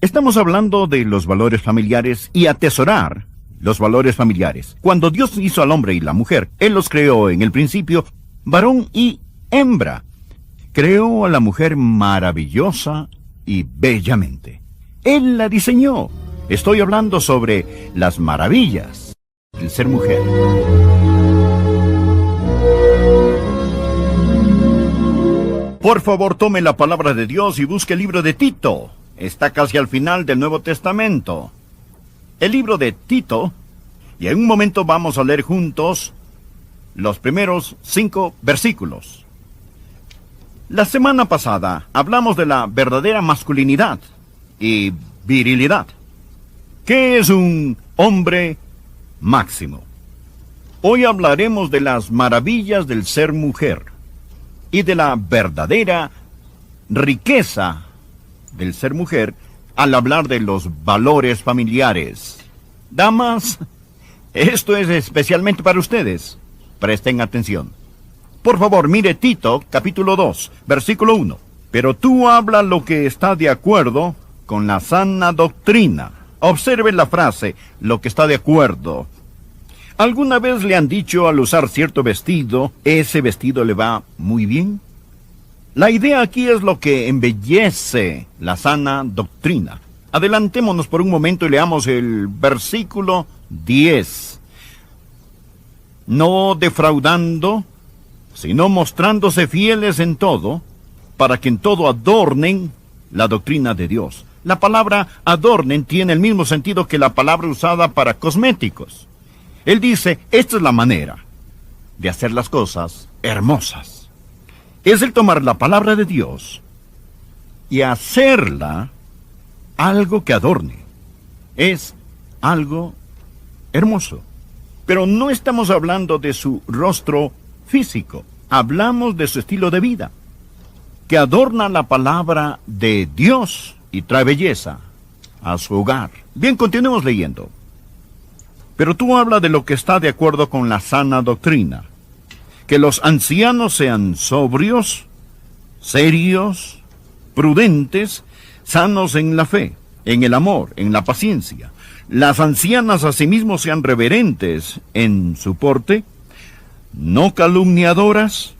Estamos hablando de los valores familiares y atesorar los valores familiares. Cuando Dios hizo al hombre y la mujer, Él los creó en el principio, varón y hembra. Creó a la mujer maravillosa y bellamente. Él la diseñó. Estoy hablando sobre las maravillas del ser mujer. Por favor, tome la palabra de Dios y busque el libro de Tito. Está casi al final del Nuevo Testamento. El libro de Tito, y en un momento vamos a leer juntos los primeros 5 versículos. La semana pasada hablamos de la verdadera masculinidad y virilidad. ¿Qué es un hombre máximo? Hoy hablaremos de las maravillas del ser mujer y de la verdadera riqueza del ser mujer al hablar de los valores familiares. Damas, esto es especialmente para ustedes. Presten atención. Por favor, mire Tito, capítulo 2, versículo 1. Pero tú habla lo que está de acuerdo con la sana doctrina. Observe la frase, lo que está de acuerdo. ¿Alguna vez le han dicho al usar cierto vestido, ese vestido le va muy bien? La idea aquí es lo que embellece la sana doctrina. Adelantémonos por un momento y leamos el versículo 10. No defraudando, sino mostrándose fieles en todo, para que en todo adornen la doctrina de Dios. La palabra adornen tiene el mismo sentido que la palabra usada para cosméticos. Él dice, esta es la manera de hacer las cosas hermosas. Es el tomar la palabra de Dios y hacerla algo que adorne. Es algo hermoso. Pero no estamos hablando de su rostro físico. Hablamos de su estilo de vida, que adorna la palabra de Dios y trae belleza a su hogar. Bien, continuemos leyendo. Pero tú habla de lo que está de acuerdo con la sana doctrina. Que los ancianos sean sobrios, serios, prudentes, sanos en la fe, en el amor, en la paciencia. Las ancianas asimismo sean reverentes en su porte, no calumniadoras,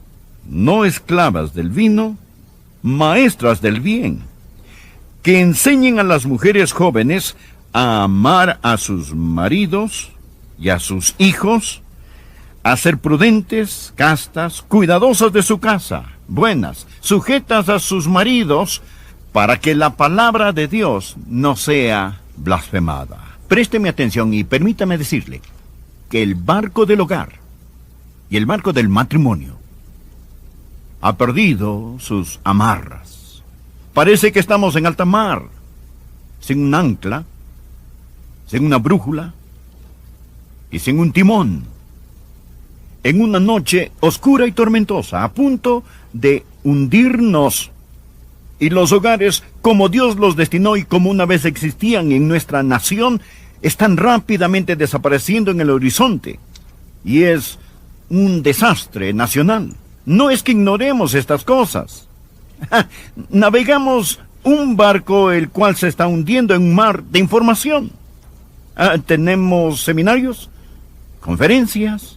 no esclavas del vino, maestras del bien, que enseñen a las mujeres jóvenes a amar a sus maridos y a sus hijos, a ser prudentes, castas, cuidadosas de su casa, buenas, sujetas a sus maridos, para que la palabra de Dios no sea blasfemada. Présteme atención y permítame decirle que el barco del hogar y el barco del matrimonio ha perdido sus amarras. Parece que estamos en alta mar, sin un ancla, sin una brújula y sin un timón. En una noche oscura y tormentosa, a punto de hundirnos. Y los hogares, como Dios los destinó y como una vez existían en nuestra nación, están rápidamente desapareciendo en el horizonte. Y es un desastre nacional. No es que ignoremos estas cosas. Navegamos un barco el cual se está hundiendo en un mar de información. Tenemos seminarios, conferencias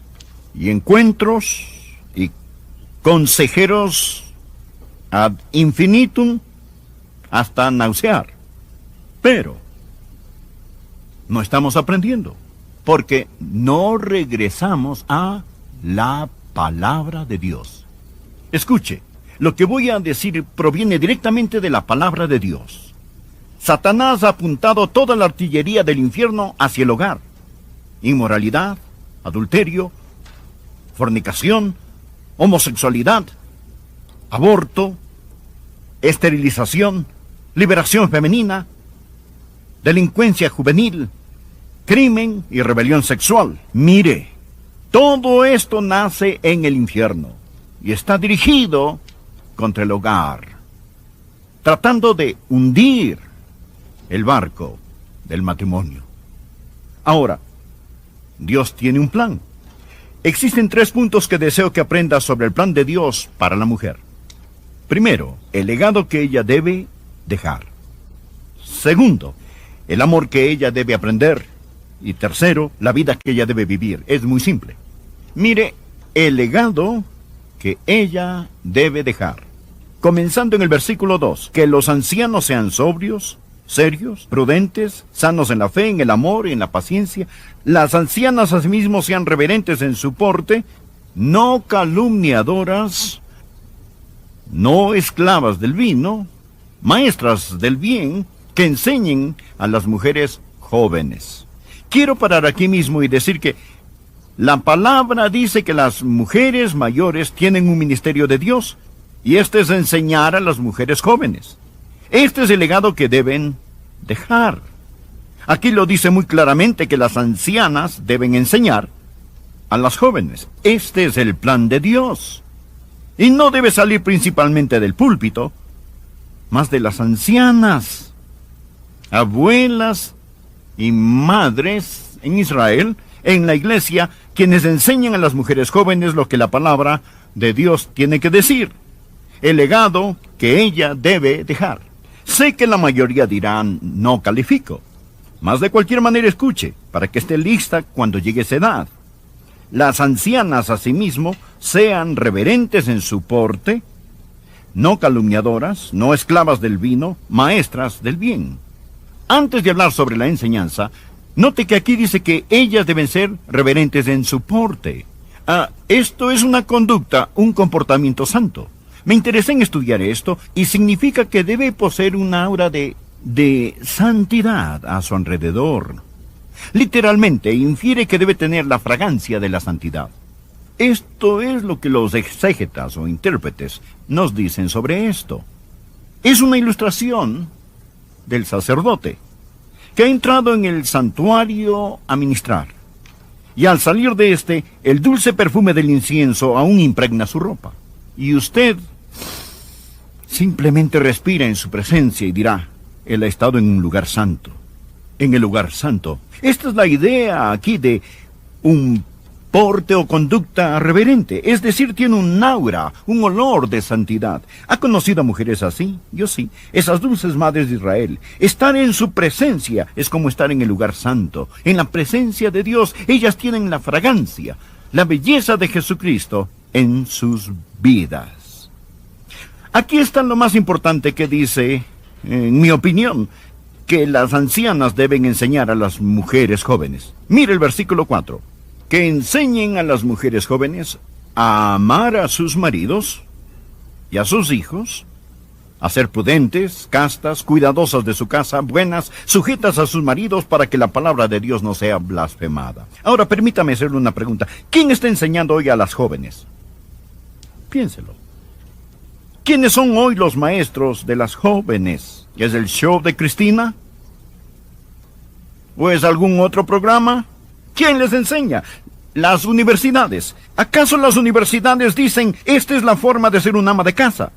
y encuentros y consejeros ad infinitum hasta nausear. Pero no estamos aprendiendo porque no regresamos a la palabra de Dios. Escuche, lo que voy a decir proviene directamente de la palabra de Dios. Satanás ha apuntado toda la artillería del infierno hacia el hogar. Inmoralidad, adulterio, fornicación, homosexualidad, aborto, esterilización, liberación femenina, delincuencia juvenil, crimen y rebelión sexual. Mire, todo esto nace en el infierno y está dirigido contra el hogar, tratando de hundir el barco del matrimonio. Ahora, Dios tiene un plan. Existen 3 puntos que deseo que aprendas sobre el plan de Dios para la mujer. Primero, el legado que ella debe dejar. Segundo, el amor que ella debe aprender. Y tercero, la vida que ella debe vivir. Es muy simple. Mire, el legado que ella debe dejar. Comenzando en el versículo 2, que los ancianos sean sobrios, serios, prudentes, sanos en la fe, en el amor y en la paciencia. Las ancianas asimismo sean reverentes en su porte, no calumniadoras, no esclavas del vino, maestras del bien, que enseñen a las mujeres jóvenes. Quiero parar aquí mismo y decir que la palabra dice que las mujeres mayores tienen un ministerio de Dios, y este es enseñar a las mujeres jóvenes. Este es el legado que deben dejar. Aquí lo dice muy claramente que las ancianas deben enseñar a las jóvenes. Este es el plan de Dios. Y no debe salir principalmente del púlpito, más de las ancianas, abuelas y madres en Israel, en la iglesia, quienes enseñan a las mujeres jóvenes lo que la palabra de Dios tiene que decir. El legado que ella debe dejar. Sé que la mayoría dirán, no califico. Mas de cualquier manera escuche, para que esté lista cuando llegue esa edad. Las ancianas asimismo sean reverentes en su porte, no calumniadoras, no esclavas del vino, maestras del bien. Antes de hablar sobre la enseñanza, note que aquí dice que ellas deben ser reverentes en su porte. Esto es una conducta, un comportamiento santo. Me interesé en estudiar esto y significa que debe poseer una aura de santidad a su alrededor. Literalmente infiere que debe tener la fragancia de la santidad. Esto es lo que los exégetas o intérpretes nos dicen sobre esto. Es una ilustración del sacerdote que ha entrado en el santuario a ministrar. Y al salir de este, el dulce perfume del incienso aún impregna su ropa. Y usted simplemente respira en su presencia y dirá, él ha estado en un lugar santo. En el lugar santo. Esta es la idea aquí de un porte o conducta reverente. Es decir, tiene un aura, un olor de santidad. ¿Ha conocido a mujeres así? Yo sí. Esas dulces madres de Israel. Estar en su presencia es como estar en el lugar santo. En la presencia de Dios, ellas tienen la fragancia, la belleza de Jesucristo en sus vidas. Aquí está lo más importante que dice, en mi opinión, que las ancianas deben enseñar a las mujeres jóvenes. Mire el versículo 4. Que enseñen a las mujeres jóvenes a amar a sus maridos y a sus hijos, a ser prudentes, castas, cuidadosas de su casa, buenas, sujetas a sus maridos para que la palabra de Dios no sea blasfemada. Ahora, permítame hacerle una pregunta. ¿Quién está enseñando hoy a las jóvenes? Piénselo. ¿Quiénes son hoy los maestros de las jóvenes? ¿Es el show de Cristina? ¿O es algún otro programa? ¿Quién les enseña? Las universidades. ¿Acaso las universidades dicen, esta es la forma de ser un ama de casa?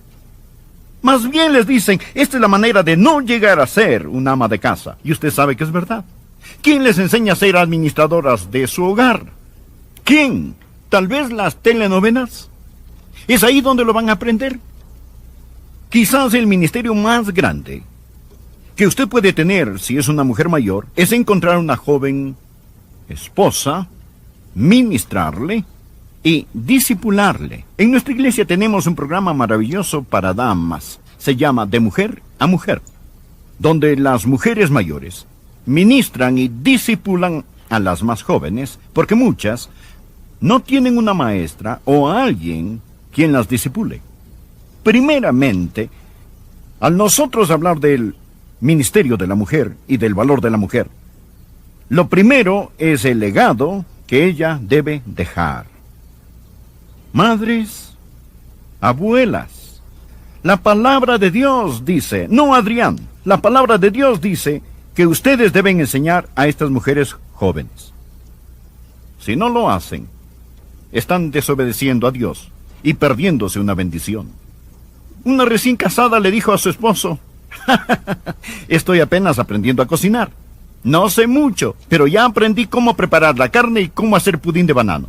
Más bien les dicen, esta es la manera de no llegar a ser un ama de casa. Y usted sabe que es verdad. ¿Quién les enseña a ser administradoras de su hogar? ¿Quién? ¿Tal vez las telenovelas? ¿Es ahí donde lo van a aprender? Quizás el ministerio más grande que usted puede tener si es una mujer mayor es encontrar una joven esposa, ministrarle y discipularle. En nuestra iglesia tenemos un programa maravilloso para damas. Se llama De Mujer a Mujer, donde las mujeres mayores ministran y discipulan a las más jóvenes, porque muchas no tienen una maestra o alguien quien las discipule. Primeramente, al nosotros hablar del ministerio de la mujer y del valor de la mujer, lo primero es el legado que ella debe dejar. Madres, abuelas, la palabra de Dios dice, no Adrián, la palabra de Dios dice que ustedes deben enseñar a estas mujeres jóvenes. Si no lo hacen, están desobedeciendo a Dios y perdiéndose una bendición. Una recién casada le dijo a su esposo, estoy apenas aprendiendo a cocinar. No sé mucho, pero ya aprendí cómo preparar la carne y cómo hacer pudín de banano.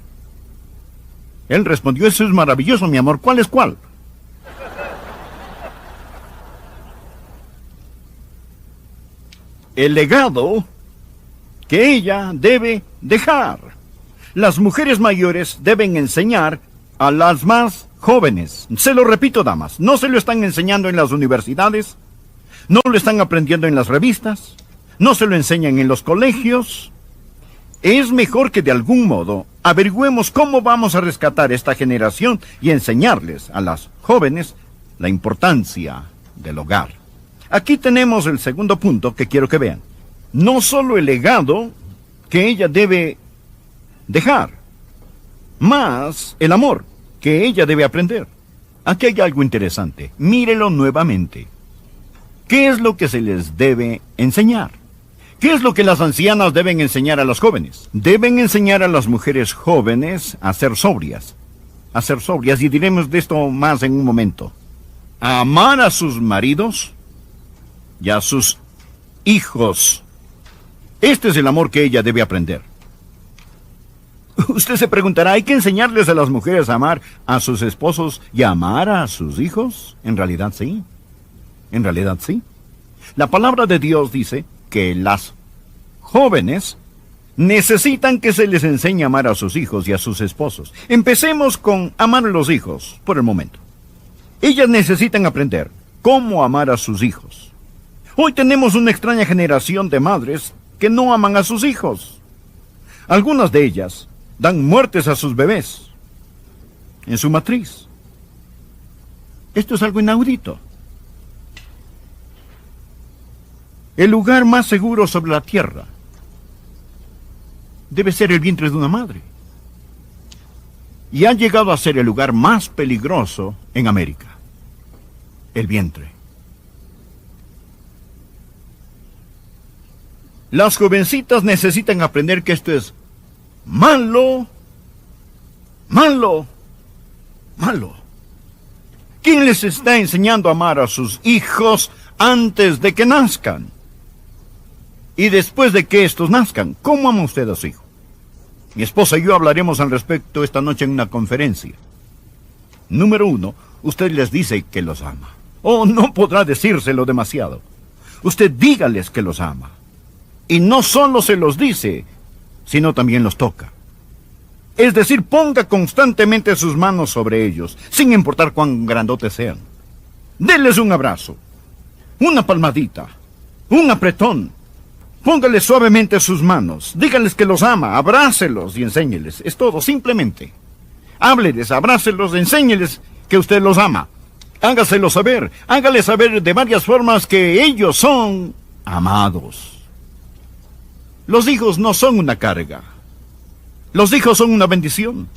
Él respondió, eso es maravilloso, mi amor, ¿cuál es cuál? el legado que ella debe dejar. Las mujeres mayores deben enseñar a las más jóvenes. Se lo repito, damas, no se lo están enseñando en las universidades, no lo están aprendiendo en las revistas, no se lo enseñan en los colegios. Es mejor que de algún modo averigüemos cómo vamos a rescatar esta generación y enseñarles a las jóvenes la importancia del hogar. Aquí tenemos el segundo punto que quiero que vean. No solo el legado que ella debe dejar, más el amor que ella debe aprender. Aquí hay algo interesante. Mírelo nuevamente. ¿Qué es lo que se les debe enseñar? ¿Qué es lo que las ancianas deben enseñar a las jóvenes? Deben enseñar a las mujeres jóvenes a ser sobrias. A ser sobrias, y diremos de esto más en un momento. A amar a sus maridos y a sus hijos. Este es el amor que ella debe aprender. Usted se preguntará, ¿hay que enseñarles a las mujeres a amar a sus esposos y a amar a sus hijos? En realidad sí. En realidad sí. La palabra de Dios dice que las jóvenes necesitan que se les enseñe a amar a sus hijos y a sus esposos. Empecemos con amar a los hijos, por el momento. Ellas necesitan aprender cómo amar a sus hijos. Hoy tenemos una extraña generación de madres que no aman a sus hijos. Algunas de ellas dan muertes a sus bebés en su matriz. Esto es algo inaudito. El lugar más seguro sobre la tierra debe ser el vientre de una madre. Y ha llegado a ser el lugar más peligroso en América. El vientre. Las jovencitas necesitan aprender que esto es malo, malo, malo. ¿Quién les está enseñando a amar a sus hijos antes de que nazcan? Y después de que estos nazcan, ¿cómo ama usted a su hijo? Mi esposa y yo hablaremos al respecto esta noche en una conferencia. Número 1, usted les dice que los ama. Oh, no podrá decírselo demasiado. Usted dígales que los ama. Y no solo se los dice, sino también los toca. Es decir, ponga constantemente sus manos sobre ellos, sin importar cuán grandotes sean. Denles un abrazo, una palmadita, un apretón. Póngales suavemente sus manos, díganles que los ama, abrácelos y enséñeles. Es todo, simplemente. Hábleles, abrácelos, enséñeles que usted los ama. Hágaselo saber, hágales saber de varias formas que ellos son amados. Los hijos no son una carga. Los hijos son una bendición.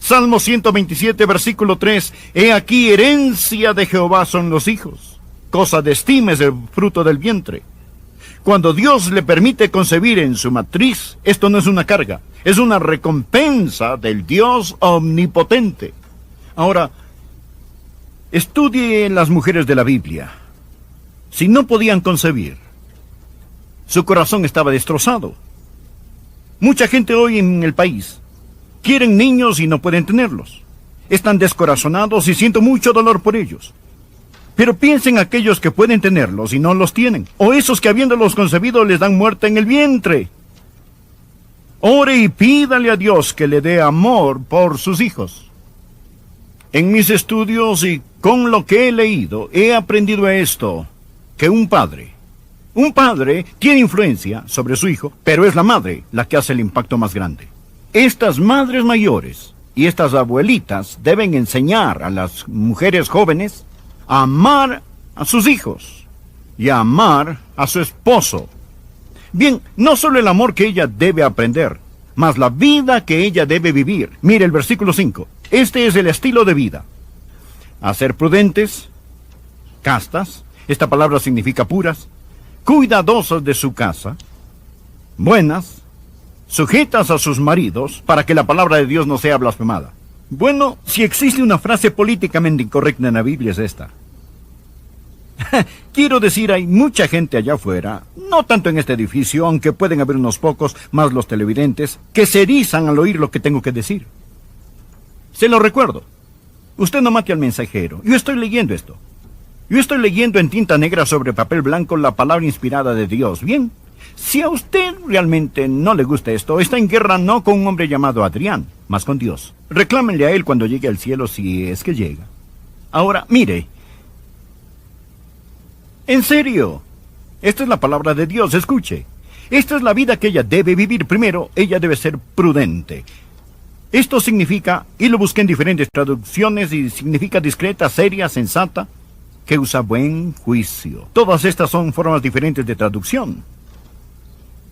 Salmo 127, versículo 3. He aquí, herencia de Jehová son los hijos. Cosa de estima es el fruto del vientre. Cuando Dios le permite concebir en su matriz, esto no es una carga, es una recompensa del Dios omnipotente. Ahora, estudie las mujeres de la Biblia. Si no podían concebir, su corazón estaba destrozado. Mucha gente hoy en el país quieren niños y no pueden tenerlos. Están descorazonados y siento mucho dolor por ellos. Pero piensen aquellos que pueden tenerlos y no los tienen, o esos que habiéndolos concebido les dan muerte en el vientre. Ore y pídale a Dios que le dé amor por sus hijos. En mis estudios y con lo que he leído, he aprendido esto, que un padre tiene influencia sobre su hijo, pero es la madre la que hace el impacto más grande. Estas madres mayores y estas abuelitas deben enseñar a las mujeres jóvenes a amar a sus hijos y a amar a su esposo. Bien, no solo el amor que ella debe aprender, mas la vida que ella debe vivir. Mire el versículo 5. Este es el estilo de vida. A ser prudentes, castas, esta palabra significa puras, cuidadosas de su casa, buenas, sujetas a sus maridos, para que la palabra de Dios no sea blasfemada. Bueno, si existe una frase políticamente incorrecta en la Biblia es esta. Quiero decir, hay mucha gente allá afuera, no tanto en este edificio, aunque pueden haber unos pocos, más los televidentes, que se erizan al oír lo que tengo que decir. Se lo recuerdo. Usted no mate al mensajero. Yo estoy leyendo esto. Yo estoy leyendo en tinta negra sobre papel blanco la palabra inspirada de Dios. Bien, si a usted realmente no le gusta esto, está en guerra no con un hombre llamado Adrián, mas con Dios. Reclámenle a él cuando llegue al cielo, si es que llega. Ahora, mire. En serio, esta es la palabra de Dios, escuche. Esta es la vida que ella debe vivir. Primero, ella debe ser prudente. Esto significa, y lo busqué en diferentes traducciones, y significa discreta, seria, sensata, que usa buen juicio. Todas estas son formas diferentes de traducción.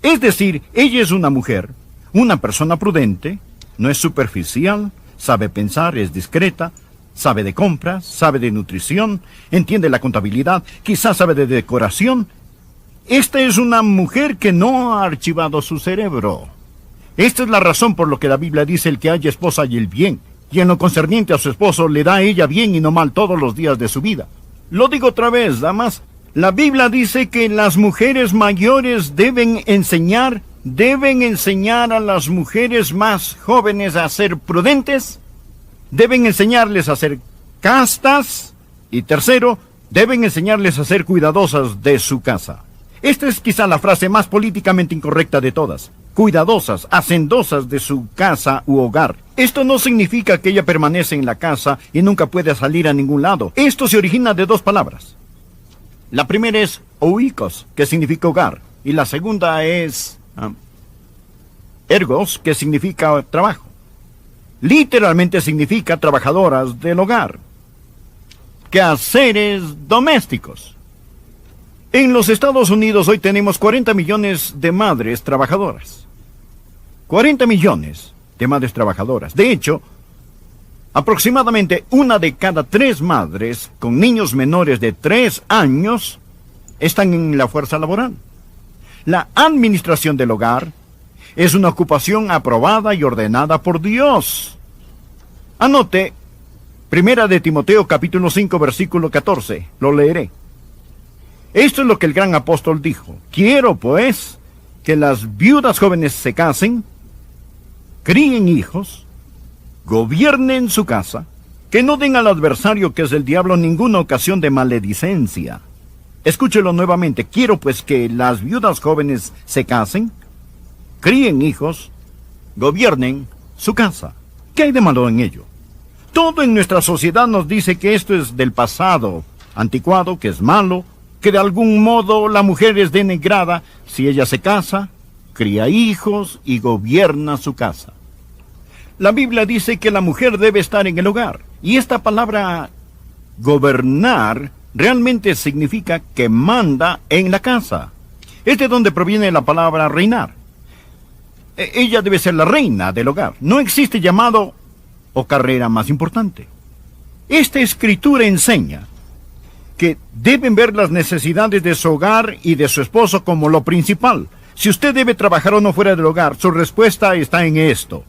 Es decir, ella es una mujer, una persona prudente, no es superficial, sabe pensar, es discreta, sabe de compras, sabe de nutrición, entiende la contabilidad, quizás sabe de decoración. Esta es una mujer que no ha archivado su cerebro. Esta es la razón por lo que la Biblia dice: el que haya esposa haya el bien, y en lo concerniente a su esposo le da a ella bien y no mal todos los días de su vida. Lo digo otra vez, damas. La Biblia dice que las mujeres mayores deben enseñar a las mujeres más jóvenes a ser prudentes, deben enseñarles a ser castas, y tercero, deben enseñarles a ser cuidadosas de su casa. Esta es quizá la frase más políticamente incorrecta de todas. Cuidadosas, hacendosas de su casa u hogar. Esto no significa que ella permanece en la casa y nunca puede salir a ningún lado. Esto se origina de dos palabras. La primera es oikos, que significa hogar, y la segunda es ergos, que significa trabajo. Literalmente significa trabajadoras del hogar, quehaceres domésticos. En los Estados Unidos hoy tenemos 40 millones de madres trabajadoras. 40 millones de madres trabajadoras. De hecho, aproximadamente 1 de cada 3 madres con niños menores de 3 años están en la fuerza laboral. La administración del hogar es una ocupación aprobada y ordenada por Dios. Anote, 1 de Timoteo capítulo 5 versículo 14, lo leeré. Esto es lo que el gran apóstol dijo: quiero pues que las viudas jóvenes se casen, críen hijos, gobiernen su casa, que no den al adversario, que es el diablo, ninguna ocasión de maledicencia. Escúchelo nuevamente: quiero pues que las viudas jóvenes se casen, críen hijos, gobiernen su casa. ¿Qué hay de malo en ello? Todo en nuestra sociedad nos dice que esto es del pasado, anticuado, que es malo, que de algún modo la mujer es denigrada si ella se casa, cría hijos y gobierna su casa. La Biblia dice que la mujer debe estar en el hogar, y esta palabra gobernar realmente significa que manda en la casa. Es de donde proviene la palabra reinar. Ella debe ser la reina del hogar. No existe llamado o carrera más importante. Esta escritura enseña que deben ver las necesidades de su hogar y de su esposo como lo principal. Si usted debe trabajar o no fuera del hogar, su respuesta está en esto: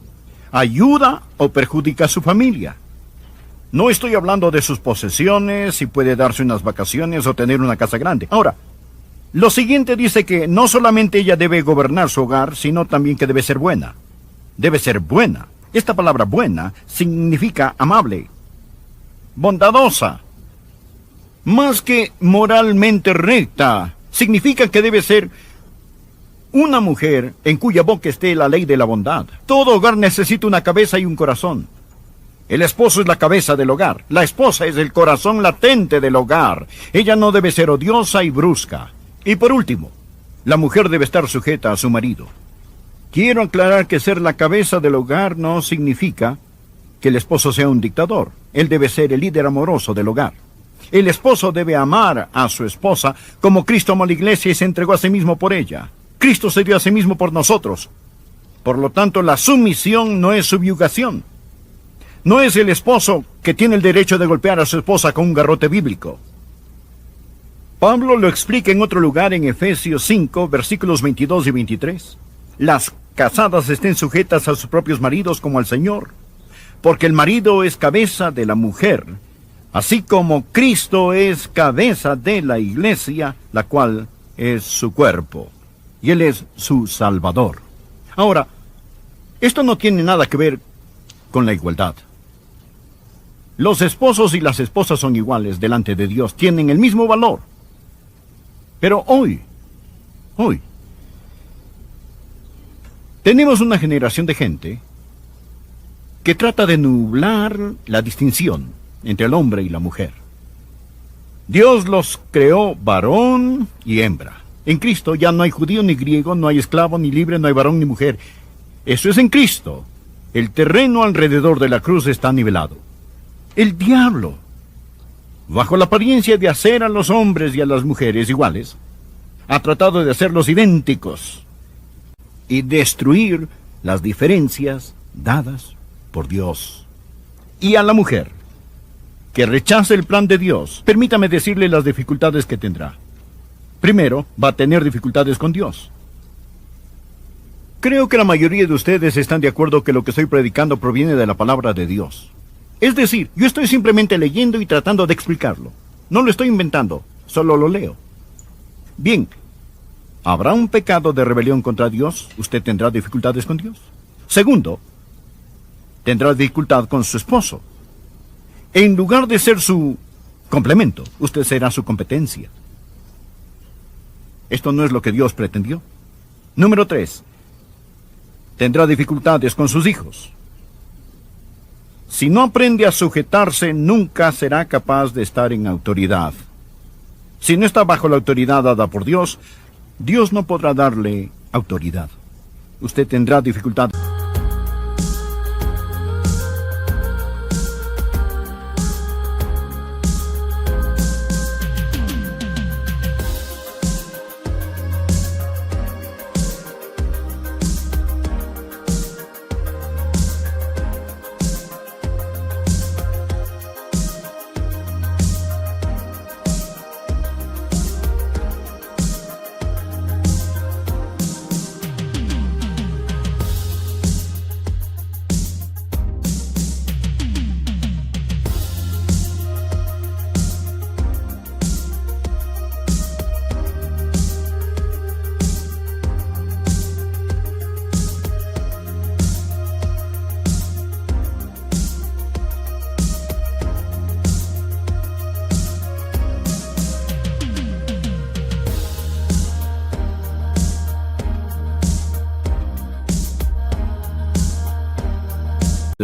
¿ayuda o perjudica a su familia? No estoy hablando de sus posesiones, si puede darse unas vacaciones o tener una casa grande. Ahora, lo siguiente dice que no solamente ella debe gobernar su hogar, sino también que debe ser buena. Debe ser buena. Esta palabra buena significa amable, bondadosa. Más que moralmente recta, significa que debe ser una mujer en cuya boca esté la ley de la bondad. Todo hogar necesita una cabeza y un corazón. El esposo es la cabeza del hogar. La esposa es el corazón latente del hogar. Ella no debe ser odiosa y brusca. Y por último, la mujer debe estar sujeta a su marido. Quiero aclarar que ser la cabeza del hogar no significa que el esposo sea un dictador. Él debe ser el líder amoroso del hogar. El esposo debe amar a su esposa como Cristo amó a la iglesia y se entregó a sí mismo por ella. Cristo se dio a sí mismo por nosotros. Por lo tanto, la sumisión no es subyugación. No es el esposo que tiene el derecho de golpear a su esposa con un garrote bíblico. Pablo lo explica en otro lugar en Efesios 5, versículos 22 y 23. Las casadas estén sujetas a sus propios maridos como al Señor, porque el marido es cabeza de la mujer, así como Cristo es cabeza de la iglesia, la cual es su cuerpo, y Él es su Salvador. Ahora, esto no tiene nada que ver con la igualdad. Los esposos y las esposas son iguales delante de Dios, tienen el mismo valor. Pero hoy, tenemos una generación de gente que trata de nublar la distinción entre el hombre y la mujer. Dios los creó varón y hembra. En Cristo ya no hay judío ni griego, no hay esclavo ni libre, no hay varón ni mujer. Eso es en Cristo. El terreno alrededor de la cruz está nivelado. El diablo, bajo la apariencia de hacer a los hombres y a las mujeres iguales, ha tratado de hacerlos idénticos y destruir las diferencias dadas por Dios. Y a la mujer que rechace el plan de Dios, permítame decirle las dificultades que tendrá. Primero, va a tener dificultades con Dios. Creo que la mayoría de ustedes están de acuerdo que lo que estoy predicando proviene de la palabra de Dios. Es decir, yo estoy simplemente leyendo y tratando de explicarlo. No lo estoy inventando, solo lo leo. Bien, ¿habrá un pecado de rebelión contra Dios? ¿Usted tendrá dificultades con Dios? Segundo, tendrá dificultad con su esposo. En lugar de ser su complemento, usted será su competencia. Esto no es lo que Dios pretendió. Número 3. Tendrá dificultades con sus hijos. Si no aprende a sujetarse, nunca será capaz de estar en autoridad. Si no está bajo la autoridad dada por Dios, Dios no podrá darle autoridad. Usted tendrá dificultades.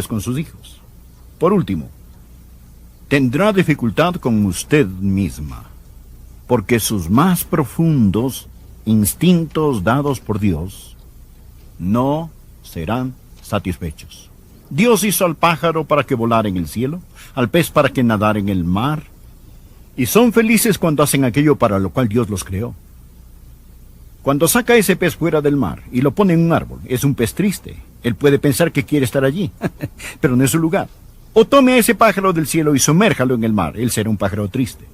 Con sus hijos. Por último, tendrá dificultad con usted misma, porque sus más profundos instintos dados por Dios no serán satisfechos. Dios hizo al pájaro para que volara en el cielo, al pez para que nadara en el mar, y son felices cuando hacen aquello para lo cual Dios los creó. Cuando saca ese pez fuera del mar y lo pone en un árbol, es un pez triste. Él puede pensar que quiere estar allí, pero no es su lugar. O tome a ese pájaro del cielo y sumérjalo en el mar, él será un pájaro triste.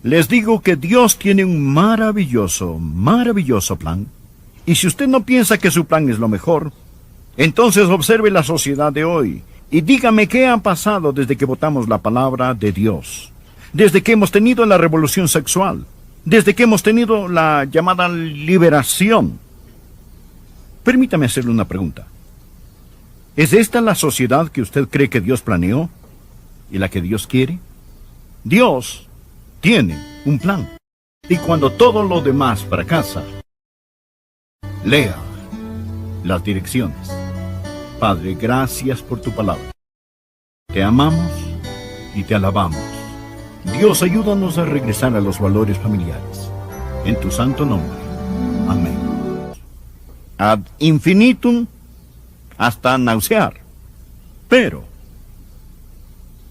Les digo que Dios tiene un maravilloso plan. Y si usted no piensa que su plan es lo mejor, entonces observe la sociedad de hoy y dígame qué ha pasado desde que votamos la palabra de Dios, desde que hemos tenido la revolución sexual, desde que hemos tenido la llamada liberación. Permítame hacerle una pregunta. ¿Es esta la sociedad que usted cree que Dios planeó y la que Dios quiere? Dios tiene un plan. Y cuando todo lo demás fracasa, lea las direcciones. Padre, gracias por tu palabra. Te amamos y te alabamos. Dios, ayúdanos a regresar a los valores familiares. En tu santo nombre. Amén. Ad infinitum, hasta nausear. Pero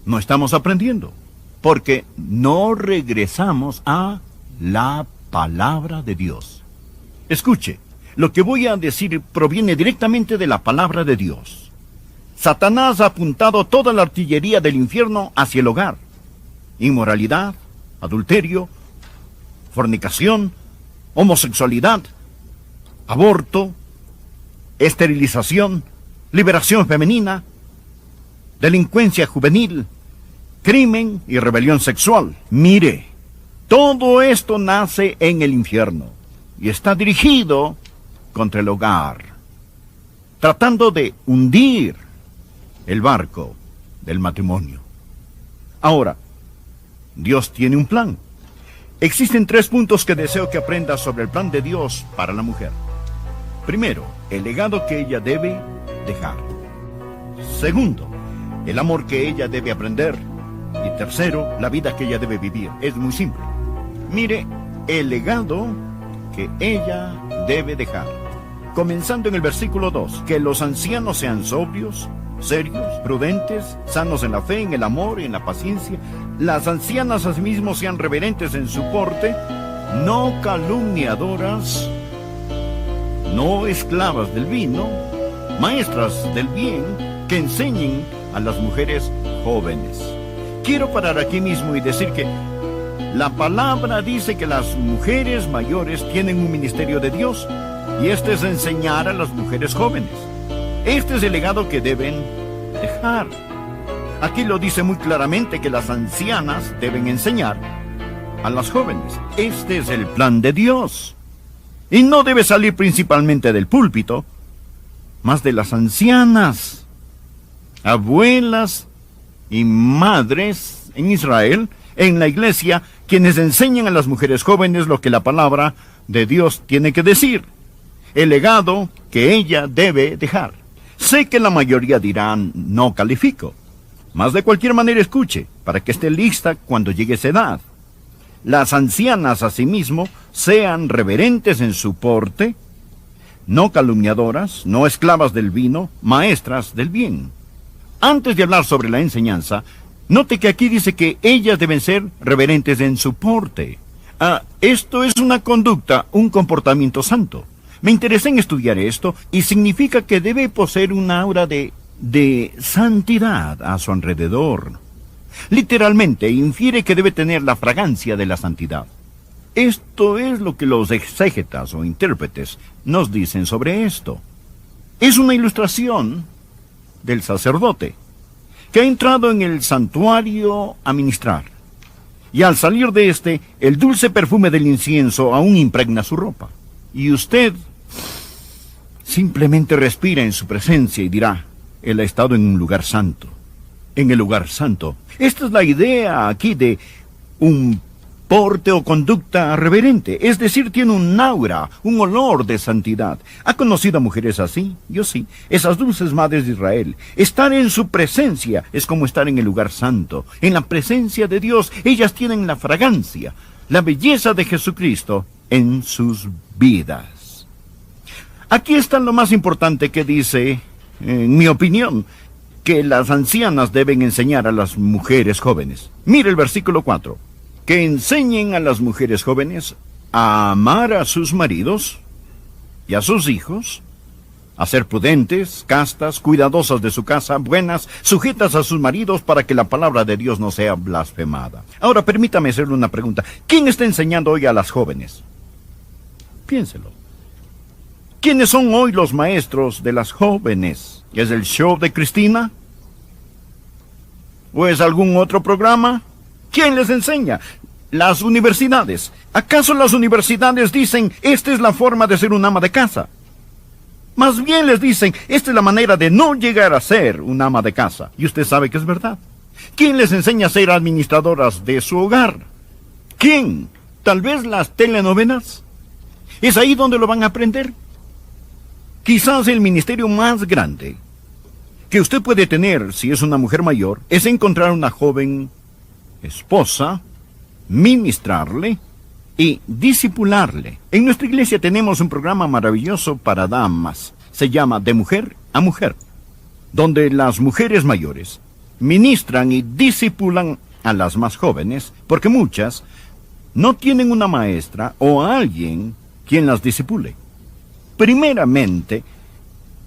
no estamos aprendiendo, porque no regresamos a la palabra de Dios. Escuche, lo que voy a decir proviene directamente de la palabra de Dios. Satanás ha apuntado toda la artillería del infierno hacia el hogar. Inmoralidad, adulterio, fornicación, homosexualidad, aborto, esterilización, liberación femenina, delincuencia juvenil, crimen y rebelión sexual. Mire, todo esto nace en el infierno y está dirigido contra el hogar, tratando de hundir el barco del matrimonio. Ahora, Dios tiene un plan. Existen 3 puntos que deseo que aprendas sobre el plan de Dios para la mujer. Primero, el legado que ella debe dejar. Segundo, el amor que ella debe aprender. Y tercero, la vida que ella debe vivir. Es muy simple. Mire, el legado que ella debe dejar. Comenzando en el versículo 2, que los ancianos sean sobrios, serios, prudentes, sanos en la fe, en el amor y en la paciencia. Las ancianas asimismo sean reverentes en su porte, no calumniadoras, no esclavas del vino, maestras del bien, que enseñen a las mujeres jóvenes. Quiero parar aquí mismo y decir que la palabra dice que las mujeres mayores tienen un ministerio de Dios, y este es enseñar a las mujeres jóvenes. Este es el legado que deben dejar. Aquí lo dice muy claramente que las ancianas deben enseñar a las jóvenes. Este es el plan de Dios. Y no debe salir principalmente del púlpito, más de las ancianas, abuelas y madres en Israel, en la iglesia, quienes enseñan a las mujeres jóvenes lo que la palabra de Dios tiene que decir. El legado que ella debe dejar. Sé que la mayoría dirán, no califico. Mas de cualquier manera escuche, para que esté lista cuando llegue esa edad. Las ancianas asimismo sean reverentes en su porte, no calumniadoras, no esclavas del vino, maestras del bien. Antes de hablar sobre la enseñanza, note que aquí dice que ellas deben ser reverentes en su porte. Esto es una conducta, un comportamiento santo. Me interesé en estudiar esto y significa que debe poseer una aura de santidad a su alrededor. Literalmente infiere que debe tener la fragancia de la santidad. Esto es lo que los exégetas o intérpretes nos dicen sobre esto. Es una ilustración del sacerdote que ha entrado en el santuario a ministrar. Y al salir de este, el dulce perfume del incienso aún impregna su ropa. Y usted simplemente respira en su presencia y dirá, él ha estado en un lugar santo. En el lugar santo. Esta es la idea aquí de un porte o conducta reverente. Es decir, tiene un aura, un olor de santidad. ¿Ha conocido a mujeres así? Yo sí. Esas dulces madres de Israel. Estar en su presencia es como estar en el lugar santo. En la presencia de Dios, ellas tienen la fragancia, la belleza de Jesucristo en sus vidas. Aquí está lo más importante que dice, en mi opinión, que las ancianas deben enseñar a las mujeres jóvenes. Mire el versículo 4. Que enseñen a las mujeres jóvenes a amar a sus maridos y a sus hijos, a ser prudentes, castas, cuidadosas de su casa, buenas, sujetas a sus maridos para que la palabra de Dios no sea blasfemada. Ahora, permítame hacerle una pregunta. ¿Quién está enseñando hoy a las jóvenes? Piénselo. ¿Quiénes son hoy los maestros de las jóvenes? ¿Es el show de Cristina? ¿O es algún otro programa? ¿Quién les enseña? Las universidades. ¿Acaso las universidades dicen, esta es la forma de ser un ama de casa? Más bien les dicen, esta es la manera de no llegar a ser un ama de casa. Y usted sabe que es verdad. ¿Quién les enseña a ser administradoras de su hogar? ¿Quién? ¿Tal vez las telenovelas? ¿Es ahí donde lo van a aprender? Quizás el ministerio más grande que usted puede tener si es una mujer mayor es encontrar una joven esposa, ministrarle y discipularle. En nuestra iglesia tenemos un programa maravilloso para damas. Se llama De Mujer a Mujer, donde las mujeres mayores ministran y discipulan a las más jóvenes, porque muchas no tienen una maestra o alguien quien las discipule. Primeramente,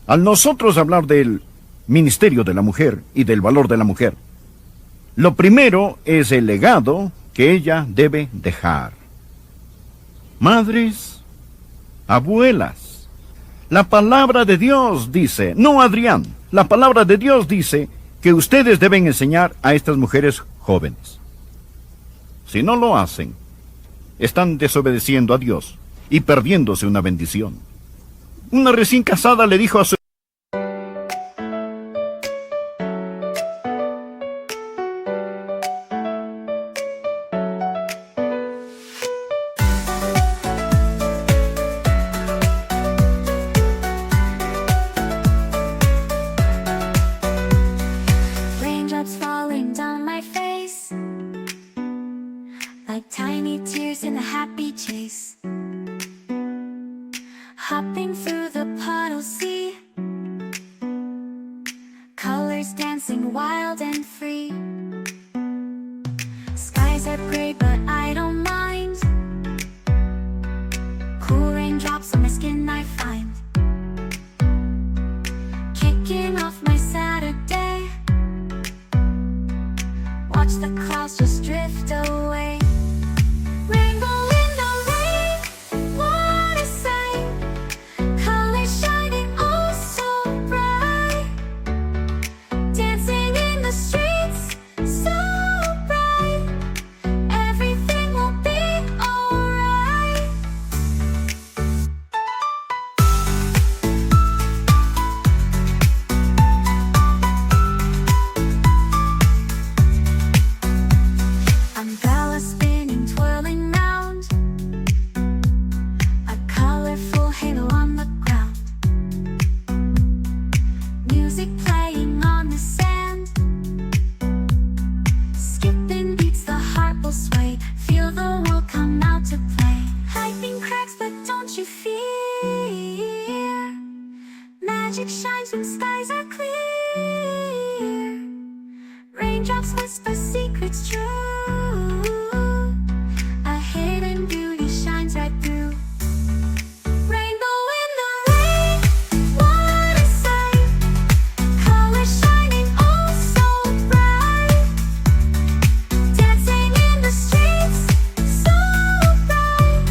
al nosotros hablar del ministerio de la mujer y del valor de la mujer, lo primero es el legado que ella debe dejar. Madres, abuelas, la palabra de Dios dice, no Adrián, la palabra de Dios dice que ustedes deben enseñar a estas mujeres jóvenes. Si no lo hacen, están desobedeciendo a Dios y perdiéndose una bendición. Una recién casada le dijo a su like tiny tears in a happy chase, hopping through the puddle sea, colors dancing wild and free. Skies are gray but I don't mind, cool raindrops on my skin I find, kicking off my Saturday, watch the clouds just drift away. Rainbow in the rain, what a sight, colors shining oh so bright, dancing in the streets so bright, everything will be alright. Umbrella spinning, twirling round, a colorful halo on the ground, music playing on the sand, skipping beats, the heart will sway, feel the world come out to play. Lightning cracks but don't you fear, magic shines when skies are clear, raindrops whisper secrets true, a hidden beauty shines right through. Rainbow in the rain, what a sight, colors shining oh so bright, dancing in the streets so bright,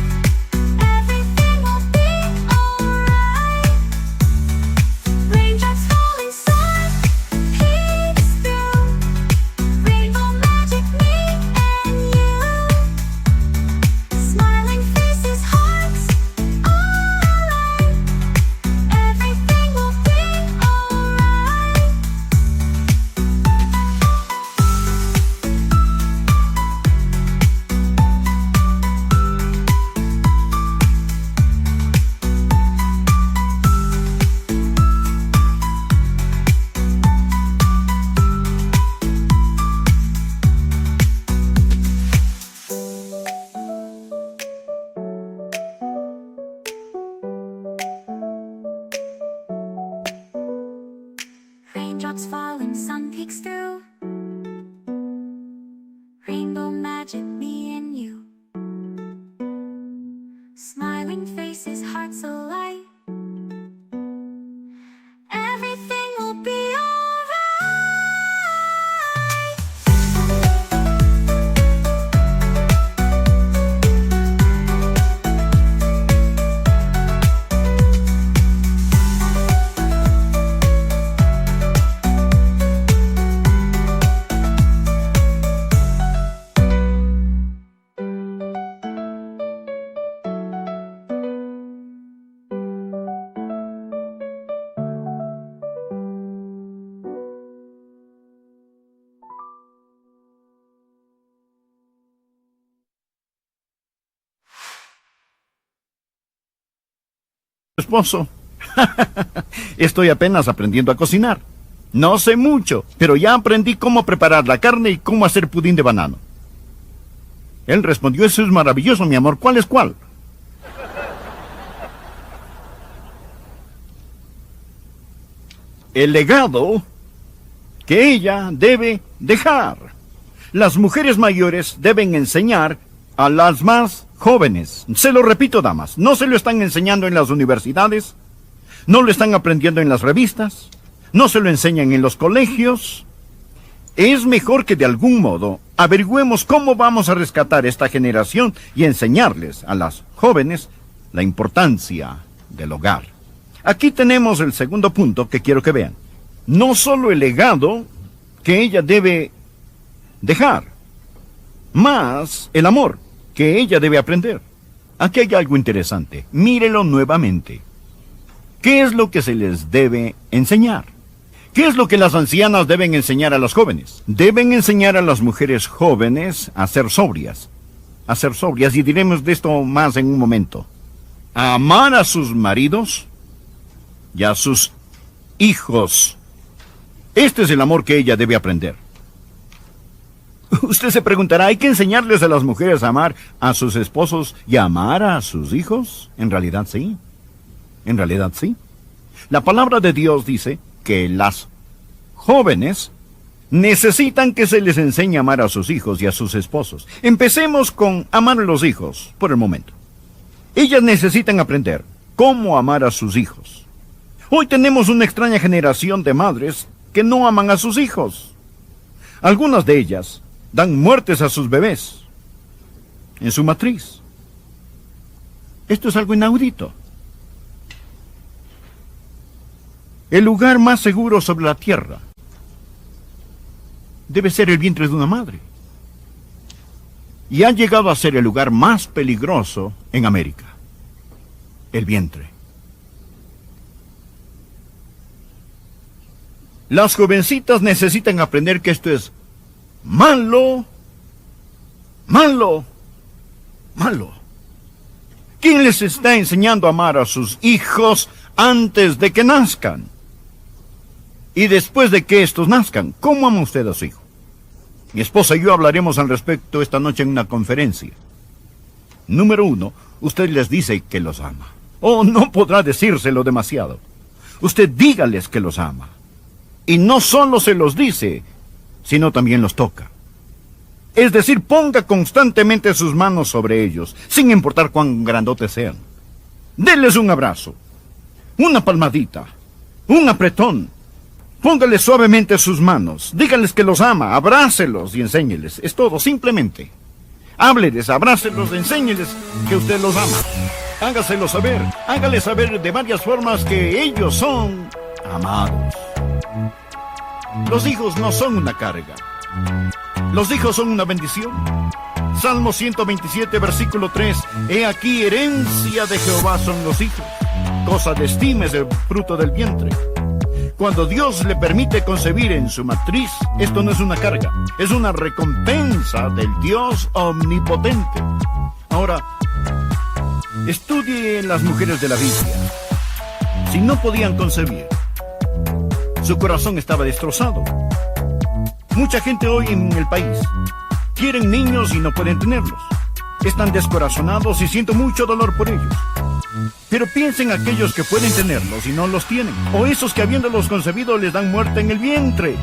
everything will be alright. Raindrops falling soft, peeks through, rainbow magic me and you, smiling faces, hearts all alight, everything will be alright. Raindrops falling, sun peeks through, rainbow magic me and you, smiling faces, hearts alight, everything will be alright. Esposo, estoy apenas aprendiendo a cocinar. No sé mucho, pero ya aprendí cómo preparar la carne y cómo hacer pudín de banano. Él respondió, eso es maravilloso, mi amor. ¿Cuál es cuál? El legado que ella debe dejar. Las mujeres mayores deben enseñar a las más jóvenes. Se lo repito, damas, no se lo están enseñando en las universidades, no lo están aprendiendo en las revistas, no se lo enseñan en los colegios. Es mejor que de algún modo averigüemos cómo vamos a rescatar esta generación y enseñarles a las jóvenes la importancia del hogar. Aquí tenemos el segundo punto que quiero que vean. No solo el legado que ella debe dejar, más el amor que ella debe aprender. Aquí hay algo interesante. Mírelo nuevamente. ¿Qué es lo que se les debe enseñar? ¿Qué es lo que las ancianas deben enseñar a las jóvenes? Deben enseñar a las mujeres jóvenes a ser sobrias. A ser sobrias, y diremos de esto más en un momento. A amar a sus maridos y a sus hijos. Este es el amor que ella debe aprender. Usted se preguntará, ¿hay que enseñarles a las mujeres a amar a sus esposos y a amar a sus hijos? En realidad sí. En realidad sí. La palabra de Dios dice que las jóvenes necesitan que se les enseñe a amar a sus hijos y a sus esposos. Empecemos con amar a los hijos, por el momento. Ellas necesitan aprender cómo amar a sus hijos. Hoy tenemos una extraña generación de madres que no aman a sus hijos. Algunas de ellas dan muertes a sus bebés en su matriz. Esto es algo inaudito. El lugar más seguro sobre la tierra debe ser el vientre de una madre. Y ha llegado a ser el lugar más peligroso en América. El vientre. Las jovencitas necesitan aprender que esto es malo, malo, malo. ¿Quién les está enseñando a amar a sus hijos antes de que nazcan? Y después de que estos nazcan, ¿cómo ama usted a su hijo? Mi esposa y yo hablaremos al respecto esta noche en una conferencia. Número 1, usted les dice que los ama. Oh, no podrá decírselo demasiado. Usted dígales que los ama. Y no solo se los dice, sino también los toca. Es decir, ponga constantemente sus manos sobre ellos, sin importar cuán grandotes sean. Denles un abrazo, una palmadita, un apretón. Póngales suavemente sus manos, dígales que los ama, abrácelos y enséñeles. Es todo, simplemente. Hábleles, abrácelos, enséñeles que usted los ama. Hágaselo saber, hágales saber de varias formas que ellos son amados. Los hijos no son una carga. Los hijos son una bendición. Salmo 127, versículo 3. He aquí, herencia de Jehová son los hijos. Cosa de estima es el fruto del vientre. Cuando Dios le permite concebir en su matriz, esto no es una carga, es una recompensa del Dios omnipotente. Ahora, estudie las mujeres de la Biblia. Si no podían concebir, su corazón estaba destrozado. Mucha gente hoy en el país quieren niños y no pueden tenerlos. Están descorazonados y siento mucho dolor por ellos. Pero piensen aquellos que pueden tenerlos y no los tienen, o esos que habiéndolos concebido les dan muerte en el vientre.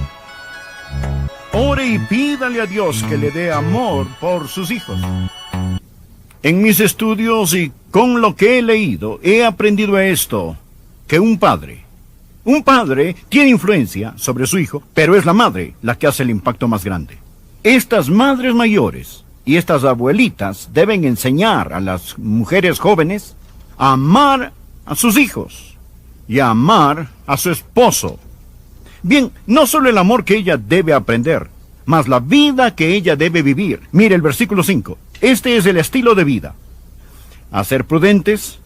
Ore y pídale a Dios que le dé amor por sus hijos. En mis estudios y con lo que he leído, he aprendido esto, que un padre tiene influencia sobre su hijo, pero es la madre la que hace el impacto más grande. Estas madres mayores y estas abuelitas deben enseñar a las mujeres jóvenes a amar a sus hijos y a amar a su esposo. Bien, no solo el amor que ella debe aprender, mas la vida que ella debe vivir. Mire el versículo 5. Este es el estilo de vida. A ser prudentes,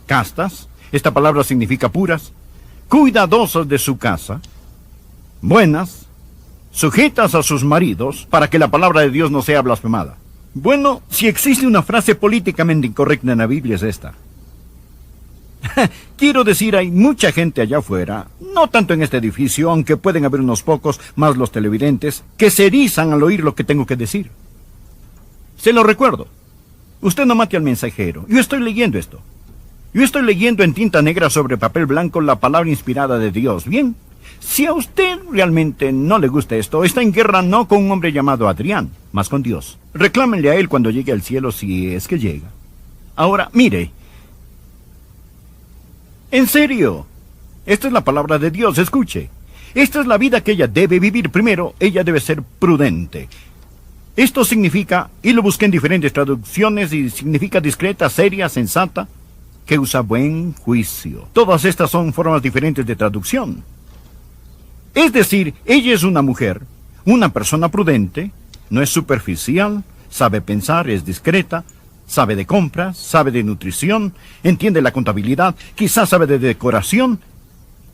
castas, esta palabra significa puras, cuidadosas de su casa, buenas, sujetas a sus maridos, para que la palabra de Dios no sea blasfemada. Bueno, si existe una frase políticamente incorrecta en la Biblia es esta. Quiero decir, hay mucha gente allá afuera, no tanto en este edificio, aunque pueden haber unos pocos, más los televidentes, que se erizan al oír lo que tengo que decir. Se lo recuerdo. Usted no mate al mensajero. Yo estoy leyendo esto. Yo estoy leyendo en tinta negra sobre papel blanco la palabra inspirada de Dios. Bien, si a usted realmente no le gusta esto, está en guerra no con un hombre llamado Adrián, mas con Dios. Reclámenle a él cuando llegue al cielo, si es que llega. Ahora, mire. En serio. Esta es la palabra de Dios, escuche. Esta es la vida que ella debe vivir. Primero, ella debe ser prudente. Esto significa, y lo busqué en diferentes traducciones, y significa discreta, seria, sensata, que usa buen juicio. Todas estas son formas diferentes de traducción. Es decir, ella es una mujer, una persona prudente, no es superficial, sabe pensar, es discreta, sabe de compras, sabe de nutrición, entiende la contabilidad, quizás sabe de decoración.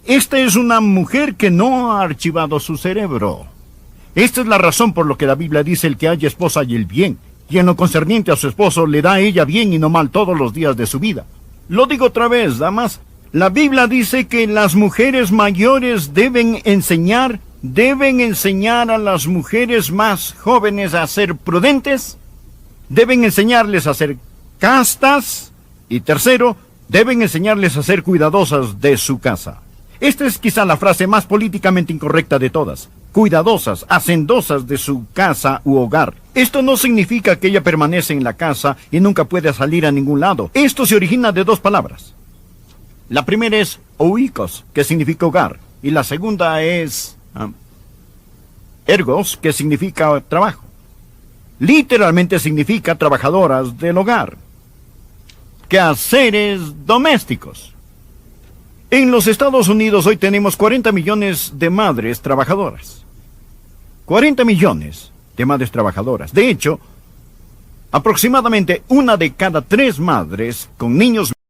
Esta es una mujer que no ha archivado su cerebro. Esta es la razón por lo que la Biblia dice: el que haya esposa halla el bien, y en lo concerniente a su esposo le da a ella bien y no mal todos los días de su vida. Lo digo otra vez, damas. La Biblia dice que las mujeres mayores deben enseñar deben enseñar a las mujeres más jóvenes a ser prudentes, deben enseñarles a ser castas, y tercero, deben enseñarles a ser cuidadosas de su casa. Esta es quizá la frase más políticamente incorrecta de todas. Cuidadosas, hacendosas de su casa u hogar. Esto no significa que ella permanece en la casa y nunca puede salir a ningún lado. Esto se origina de dos palabras. La primera es oikos, que significa hogar, y la segunda es ergos, que significa trabajo. Literalmente significa trabajadoras del hogar. Quehaceres domésticos. En los Estados Unidos hoy tenemos 40 millones de madres trabajadoras. 40 millones de madres trabajadoras. De hecho, aproximadamente 1 de cada 3 madres con niños